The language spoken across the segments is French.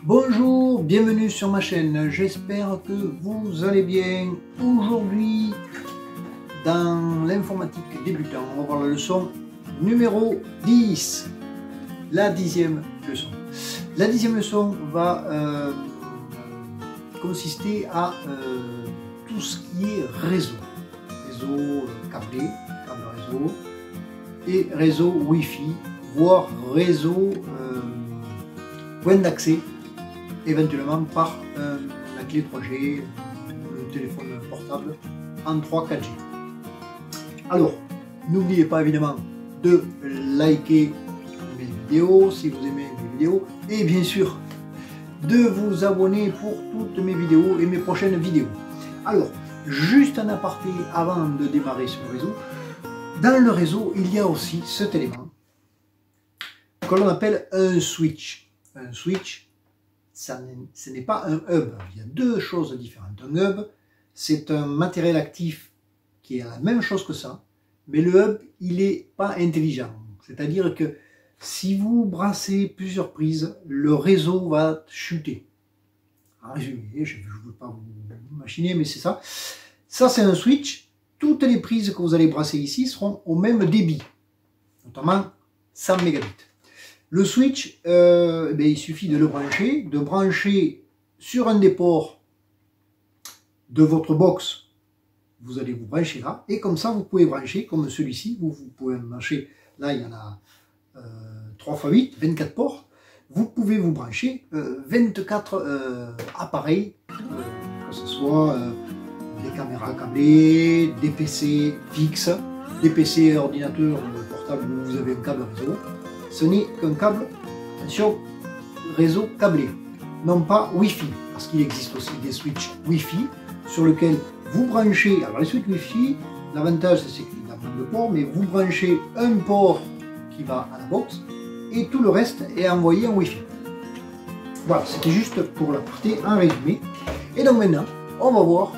Bonjour, bienvenue sur ma chaîne, j'espère que vous allez bien. Aujourd'hui, dans l'informatique débutant, on va voir la leçon numéro 10, la 10e leçon. La 10e leçon va consister à tout ce qui est réseau. Réseau câblé, câble réseau, et réseau Wi-Fi, voire réseau point d'accès, éventuellement par la clé 3G, le téléphone portable en 3-4G. Alors, n'oubliez pas évidemment de liker mes vidéos si vous aimez mes vidéos, et bien sûr de vous abonner pour toutes mes vidéos et mes prochaines vidéos. Alors, juste un aparté avant de démarrer sur le réseau. Dans le réseau, il y a aussi cet élément que l'on appelle un switch. Un switch, ce n'est pas un hub. Il y a deux choses différentes. Un hub, c'est un matériel actif qui est la même chose que ça, mais le hub, il n'est pas intelligent. C'est-à-dire que si vous brassez plusieurs prises, le réseau va chuter. En résumé, je ne veux pas vous machiner, mais c'est ça. Ça, c'est un switch. Toutes les prises que vous allez brasser ici seront au même débit, notamment 100 mégabits. Le switch, il suffit de le brancher sur un des ports de votre box. Vous allez vous brancher là, et comme ça, vous pouvez brancher, comme celui-ci, vous pouvez brancher, là il y en a 3 x 8, 24 ports. Vous pouvez vous brancher 24 appareils, que ce soit des caméras câblées, des PC fixes, des PC ordinateurs portables où vous avez un câble réseau. Ce n'est qu'un câble, attention, réseau câblé, non pas Wi-Fi, parce qu'il existe aussi des switches Wi-Fi sur lesquels vous branchez. Alors les switches Wi-Fi, l'avantage c'est qu'il y a plein de ports, mais vous branchez un port qui va à la box et tout le reste est envoyé en Wi-Fi. Voilà, c'était juste pour la partie en résumé. Et donc maintenant, on va voir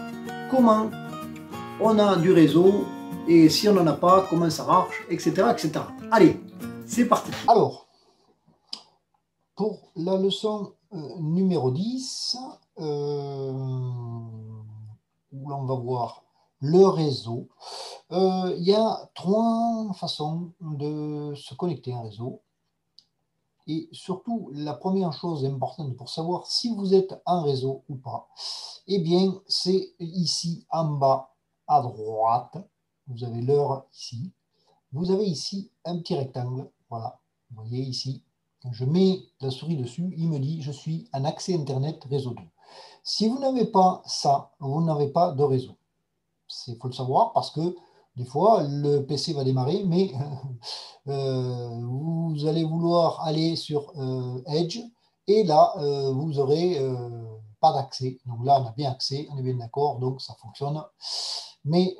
comment on a du réseau et si on n'en a pas, comment ça marche, etc. etc. Allez, c'est parti. Alors, pour la leçon numéro 10, où l'on va voir le réseau, il y a 3 façons de se connecter à un réseau. Et surtout, la première chose importante pour savoir si vous êtes en réseau ou pas, eh bien, c'est ici en bas à droite. Vous avez l'heure ici. Vous avez ici un petit rectangle. Voilà, vous voyez ici. Quand je mets la souris dessus, il me dit je suis en accès Internet réseau 2. Si vous n'avez pas ça, vous n'avez pas de réseau. Il faut le savoir parce que des fois, le PC va démarrer, mais vous allez vouloir aller sur Edge et là, vous n'aurez pas d'accès. Donc là, on a bien accès, on est bien d'accord, donc ça fonctionne. Mais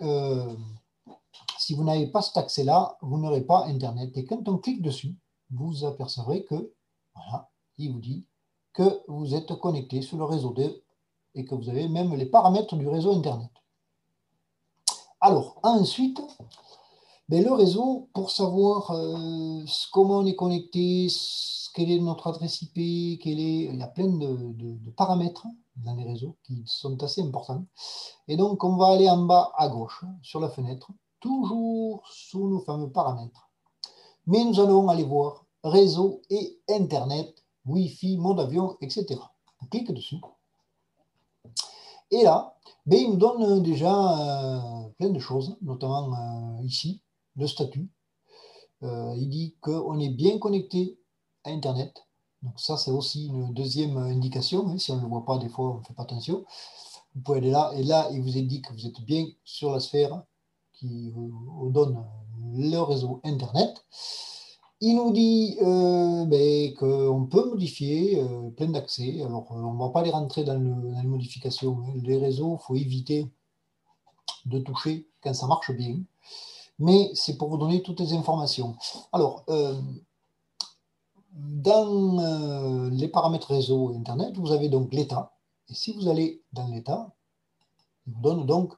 si vous n'avez pas cet accès-là, vous n'aurez pas Internet. Et quand on clique dessus, vous apercevrez que, voilà, il vous dit que vous êtes connecté sur le réseau 2 et que vous avez même les paramètres du réseau Internet. Alors, ensuite, le réseau, pour savoir comment on est connecté, quelle est notre adresse IP, il y a plein de paramètres dans les réseaux qui sont assez importants. Et donc, on va aller en bas à gauche, sur la fenêtre, toujours sous nos fameux paramètres. Mais nous allons aller voir réseau et Internet, Wi-Fi, mode avion, etc. On clique dessus. Et là, il nous donne déjà plein de choses, notamment ici, le statut. Il dit qu'on est bien connecté à Internet. Donc ça, c'est aussi une deuxième indication. Hein, si on ne le voit pas, des fois, on ne fait pas attention. Vous pouvez aller là, et là, il vous indique que vous êtes bien sur la sphère qui vous donne le réseau Internet. Il nous dit qu'on peut modifier plein d'accès. Alors, on ne va pas les rentrer dans les modifications. Hein. Les réseaux, il faut éviter de toucher quand ça marche bien. Mais c'est pour vous donner toutes les informations. Alors, dans les paramètres réseau et Internet, vous avez donc l'état. Et si vous allez dans l'état, il vous donne donc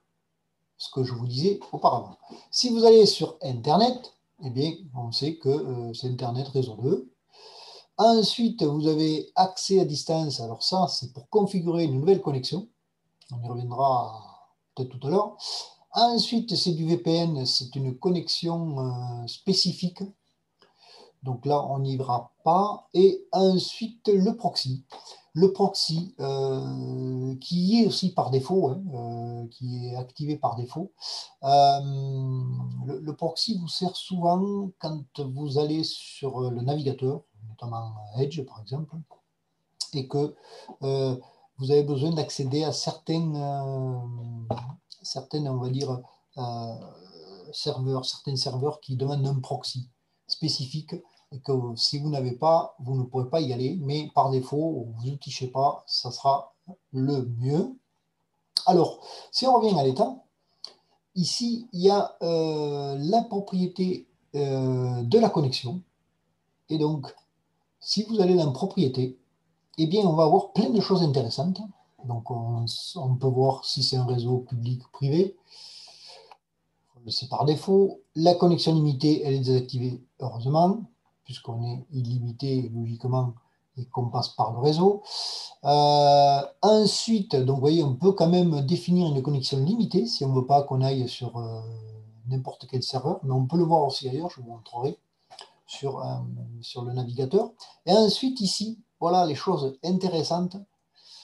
ce que je vous disais auparavant. Si vous allez sur Internet, eh bien, on sait que c'est Internet réseau 2. Ensuite, vous avez accès à distance. Alors ça, c'est pour configurer une nouvelle connexion. On y reviendra peut-être tout à l'heure. Ensuite, c'est du VPN, c'est une connexion spécifique. Donc là, on n'y ira pas. Et ensuite, le proxy. Le proxy, qui est aussi par défaut, hein, qui est activé par défaut. Le proxy vous sert souvent quand vous allez sur le navigateur, notamment Edge par exemple, et que vous avez besoin d'accéder à certaines, on va dire, euh, certains serveurs qui demandent un proxy spécifique et que si vous n'avez pas, vous ne pourrez pas y aller, mais par défaut, vous ne touchez pas, ça sera le mieux. Alors, si on revient à l'état, ici, il y a la propriété de la connexion. Et donc, si vous allez dans propriété, eh bien, on va avoir plein de choses intéressantes. Donc, on peut voir si c'est un réseau public ou privé. C'est par défaut. La connexion limitée, elle est désactivée, heureusement, puisqu'on est illimité logiquement et qu'on passe par le réseau. Ensuite, donc, vous voyez, on peut quand même définir une connexion limitée si on ne veut pas qu'on aille sur n'importe quel serveur, mais on peut le voir aussi ailleurs, je vous montrerai sur, sur le navigateur. Et ensuite, ici, voilà les choses intéressantes,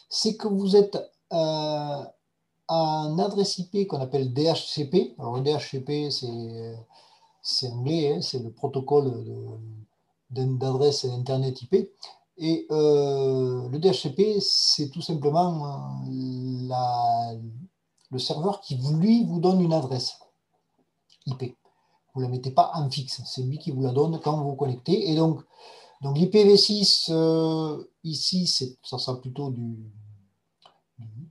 c'est que vous êtes un adresse IP qu'on appelle DHCP. Alors, le DHCP, c'est anglais, hein, c'est le protocole d'adresse Internet IP. Et le DHCP, c'est tout simplement le serveur qui, lui, vous donne une adresse IP. Vous ne la mettez pas en fixe, c'est lui qui vous la donne quand vous vous connectez. Et donc l'IPv6, ici, ça sera plutôt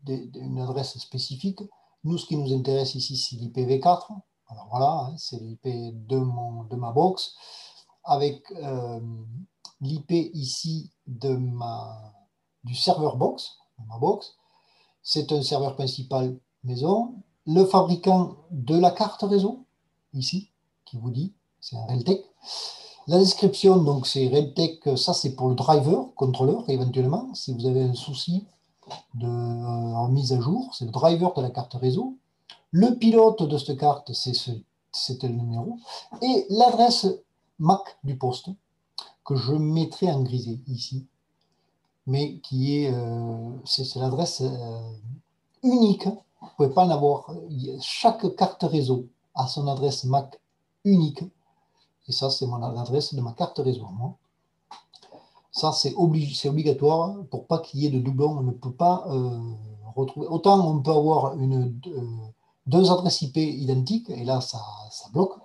une adresse spécifique. Nous, ce qui nous intéresse ici, c'est l'IPv4. Alors voilà, hein, c'est l'IP de ma box, avec l'IP ici du serveur box, de ma box. C'est un serveur principal maison. Le fabricant de la carte réseau, ici, qui vous dit, c'est un Realtek. La description, donc c'est Realtek, ça c'est pour le driver, contrôleur, éventuellement, si vous avez un souci en mise à jour, c'est le driver de la carte réseau. Le pilote de cette carte, c'était le numéro. Et l'adresse MAC du poste, que je mettrai en grisé ici, mais qui est, c'est l'adresse unique. Vous ne pouvez pas en avoir. Chaque carte réseau a son adresse MAC unique. Et ça, c'est l'adresse de ma carte réseau. Moi. Ça, c'est obligatoire pour pas qu'il y ait de doublons. On ne peut pas retrouver. Autant on peut avoir deux adresses IP identiques, et là, ça bloque.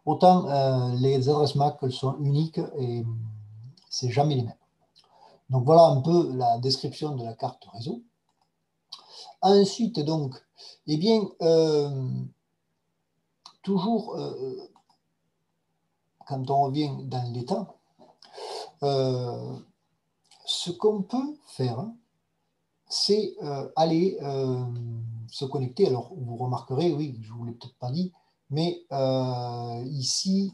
Autant les adresses MAC, elles sont uniques et c'est jamais les mêmes. Donc voilà un peu la description de la carte réseau. Ensuite, donc, eh bien, toujours, quand on revient dans l'état, ce qu'on peut faire, c'est aller se connecter. Alors, vous remarquerez, oui, je ne vous l'ai peut-être pas dit, mais ici,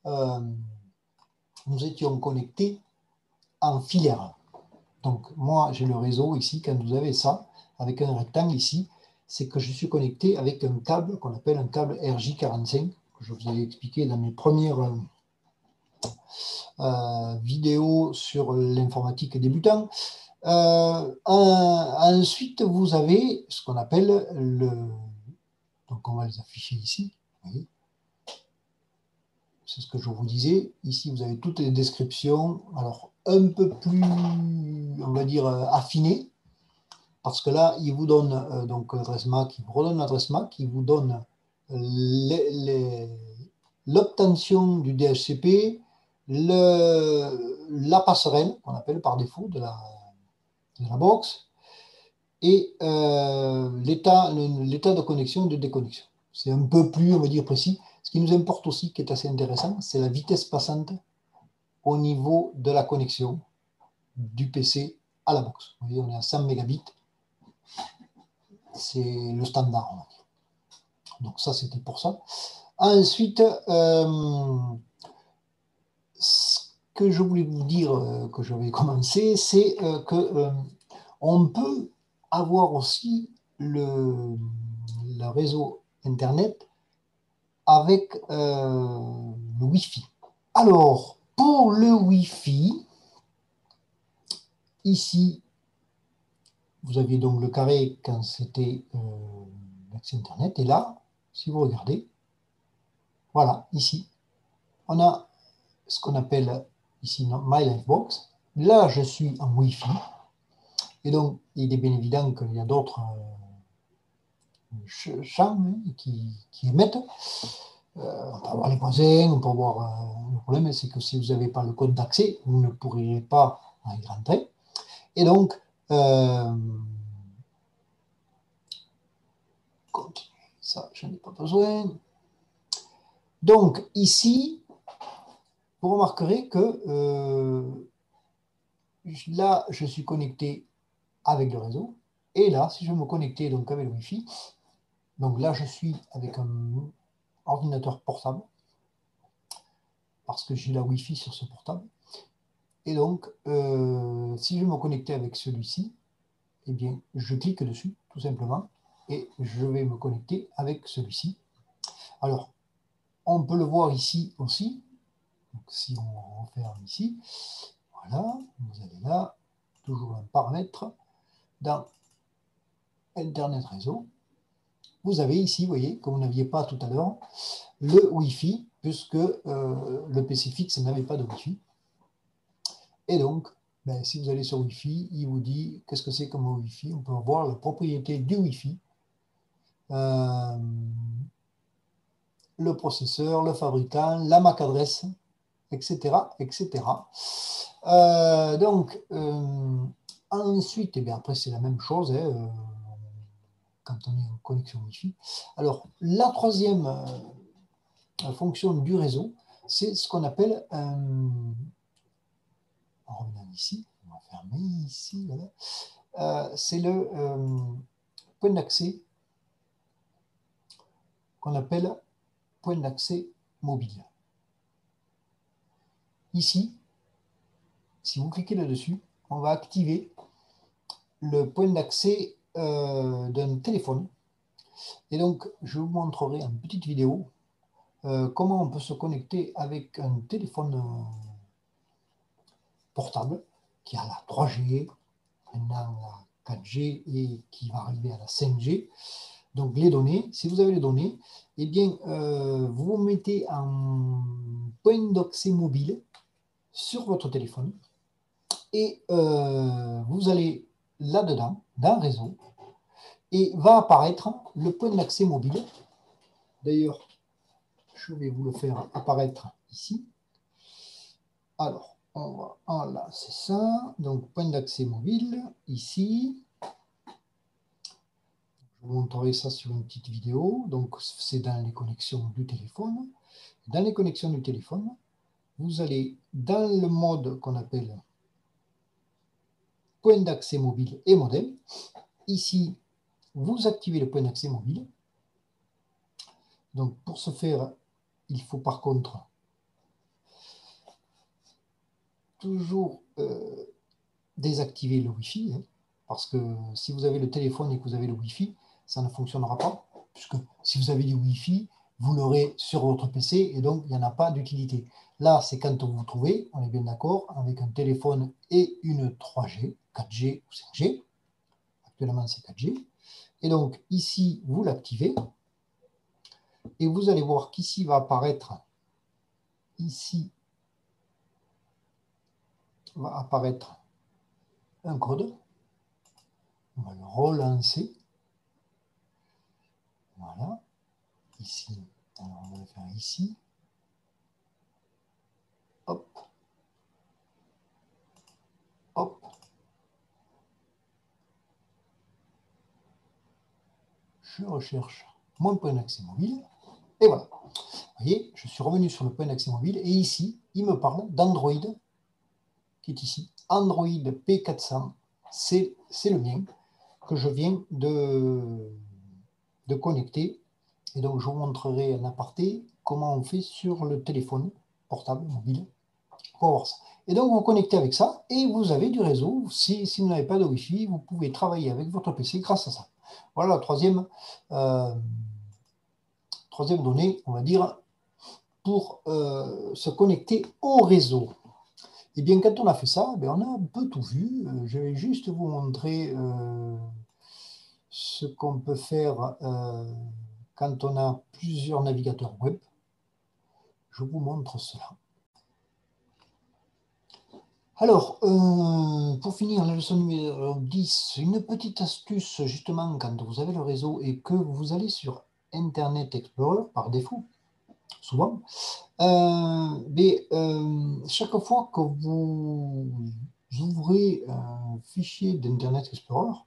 nous étions connectés en filaire. Donc, moi, j'ai le réseau ici. Quand vous avez ça, avec un rectangle ici, c'est que je suis connecté avec un câble qu'on appelle un câble RJ45, que je vous avais expliqué dans mes premières vidéos sur l'informatique débutant. Ensuite, vous avez ce qu'on appelle donc, on va les afficher ici. C'est ce que je vous disais. Ici, vous avez toutes les descriptions. Alors, un peu plus, on va dire, affinées. Parce que là, il vous donne donc l'adresse MAC, il vous redonne l'adresse MAC, il vous donne l'obtention du DHCP, la passerelle, qu'on appelle par défaut de la box, et l'état de connexion et de déconnexion. C'est un peu plus, on va dire, précis. Ce qui nous importe aussi, qui est assez intéressant, c'est la vitesse passante au niveau de la connexion du PC à la box. Vous voyez, on est à 100 mégabits. C'est le standard. Donc ça, c'était pour ça. Ensuite, que je voulais vous dire, que je vais commencer, c'est que on peut avoir aussi le réseau Internet avec le Wi-Fi. Alors, pour le Wi-Fi, ici, vous aviez donc le carré quand c'était l'accès Internet. Et là, si vous regardez, voilà, ici, on a ce qu'on appelle ici My Livebox. Là, je suis en Wi-Fi. Et donc, il est bien évident qu'il y a d'autres champs qui émettent. On peut avoir les voisins, on peut avoir... le problème, c'est que si vous n'avez pas le code d'accès, vous ne pourrez pas y rentrer. Et donc, continue. Ça, je n'ai pas besoin. Donc, ici, vous remarquerez que là, je suis connecté avec le réseau. Et là, si je me connectais donc avec le Wi-Fi, donc là, je suis avec un ordinateur portable parce que j'ai la Wi-Fi sur ce portable. Et donc, si je me connectais avec celui-ci, eh bien, je clique dessus, tout simplement, et je vais me connecter avec celui-ci. Alors, on peut le voir ici aussi. Donc, si on referme ici, voilà, vous allez là, toujours un paramètre, dans Internet réseau. Vous avez ici, vous voyez, comme vous n'aviez pas tout à l'heure, le Wi-Fi, puisque le PC fixe n'avait pas de Wi-Fi. Et donc, ben, si vous allez sur Wi-Fi, il vous dit qu'est-ce que c'est comme Wi-Fi. On peut voir la propriété du Wi-Fi, le processeur, le fabricant, la MAC adresse, etc. etc. Donc, ensuite, et bien après, c'est la même chose hein, quand on est en connexion Wi-Fi. Alors, la troisième fonction du réseau, c'est ce qu'on appelle on revient ici, on va fermer ici, voilà. C'est le point d'accès qu'on appelle point d'accès mobile. Ici, si vous cliquez là-dessus, on va activer le point d'accès d'un téléphone. Et donc, je vous montrerai en petite vidéo comment on peut se connecter avec un téléphone portable qui a la 3G, maintenant la 4G et qui va arriver à la 5G. Donc les données, si vous avez les données, eh bien, vous mettez un point d'accès mobile sur votre téléphone et vous allez là-dedans, dans le réseau, et va apparaître le point d'accès mobile. D'ailleurs, je vais vous le faire apparaître ici. Alors, on va, ah là, c'est ça. Donc, point d'accès mobile, ici. Je vous montrerai ça sur une petite vidéo. Donc, c'est dans les connexions du téléphone. Dans les connexions du téléphone, vous allez dans le mode qu'on appelle point d'accès mobile et modem. Ici, vous activez le point d'accès mobile. Donc, pour ce faire, il faut par contre toujours désactiver le Wi-Fi, hein, parce que si vous avez le téléphone et que vous avez le Wi-Fi, ça ne fonctionnera pas, puisque si vous avez du Wi-Fi, vous l'aurez sur votre PC et donc il n'y en a pas d'utilité. Là, c'est quand vous vous trouvez, on est bien d'accord, avec un téléphone et une 3G, 4G ou 5G. Actuellement, c'est 4G. Et donc, ici, vous l'activez et vous allez voir qu'ici va apparaître, ici, va apparaître un code. On va le relancer. Voilà. Ici. Alors, on va le faire ici. Hop. Hop. Je recherche mon point d'accès mobile. Et voilà. Vous voyez, je suis revenu sur le point d'accès mobile. Et ici, il me parle d'Android, qui est ici. Android P400. C'est le mien que je viens de connecter. Et donc, je vous montrerai en aparté comment on fait sur le téléphone portable mobile. pour avoir ça. Et donc, vous vous connectez avec ça et vous avez du réseau. Si vous n'avez pas de Wi-Fi, vous pouvez travailler avec votre PC grâce à ça. Voilà la troisième donnée, on va dire, pour se connecter au réseau. Et bien, quand on a fait ça, on a un peu tout vu. Je vais juste vous montrer ce qu'on peut faire quand on a plusieurs navigateurs web. Je vous montre cela. Alors, pour finir la leçon numéro 10, une petite astuce justement quand vous avez le réseau et que vous allez sur Internet Explorer par défaut, souvent, chaque fois que vous ouvrez un fichier d'Internet Explorer,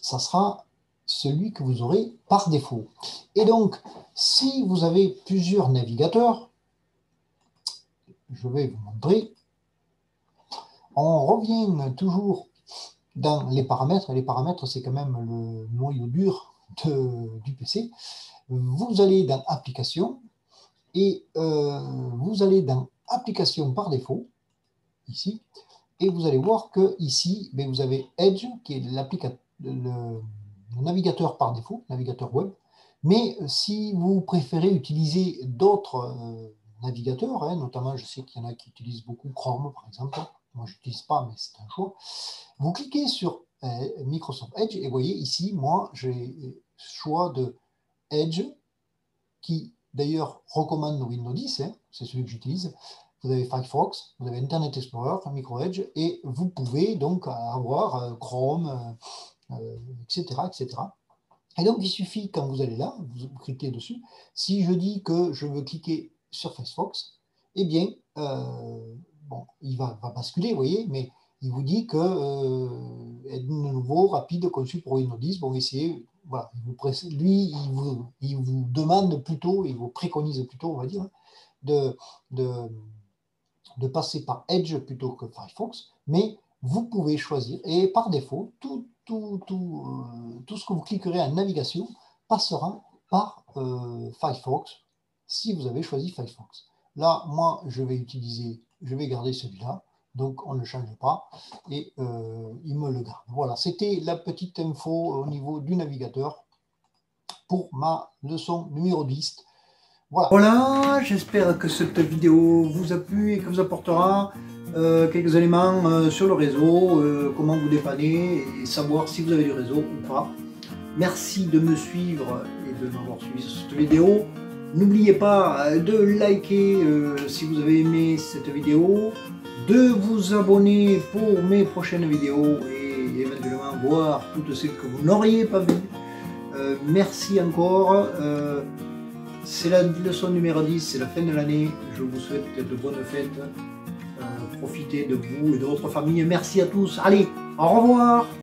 ça sera celui que vous aurez par défaut. Et donc, si vous avez plusieurs navigateurs, je vais vous montrer, on revient toujours dans les paramètres, et les paramètres, c'est quand même le noyau dur du PC. Vous allez dans Applications, et vous allez dans Applications par défaut, ici, et vous allez voir que ici, vous avez Edge, qui est le navigateur par défaut, navigateur web, mais si vous préférez utiliser d'autres navigateurs, notamment je sais qu'il y en a qui utilisent beaucoup Chrome, par exemple, moi je n'utilise pas, mais c'est un choix, vous cliquez sur Microsoft Edge, et vous voyez ici, moi j'ai le choix de Edge, qui d'ailleurs recommande Windows 10, c'est celui que j'utilise. Vous avez Firefox, vous avez Internet Explorer, Micro Edge, et vous pouvez donc avoir Chrome, etc., etc. Et donc il suffit, quand vous allez là, vous cliquez dessus, si je dis que je veux cliquer sur Firefox, eh bien, il va basculer, vous voyez, mais il vous dit que est de nouveau rapide conçu pour Windows 10, bon, essayez. Voilà, lui, il vous demande plutôt, il vous préconise plutôt, on va dire, de passer par Edge plutôt que Firefox, mais vous pouvez choisir, et par défaut, tout ce que vous cliquerez en navigation passera par Firefox, si vous avez choisi Firefox. Là, moi, je vais garder celui-là, donc on ne change pas, et il me le garde. Voilà, c'était la petite info au niveau du navigateur pour ma leçon numéro 10. Voilà, j'espère que cette vidéo vous a plu et que vous apportera quelques éléments sur le réseau, comment vous dépanner et savoir si vous avez du réseau ou pas. Merci de me suivre et de m'avoir suivi sur cette vidéo. N'oubliez pas de liker si vous avez aimé cette vidéo, de vous abonner pour mes prochaines vidéos et éventuellement voir toutes celles que vous n'auriez pas vues. Merci encore. C'est la leçon numéro 10, c'est la fin de l'année. Je vous souhaite de bonnes fêtes. Profitez de vous et de votre famille. Merci à tous. Allez, au revoir.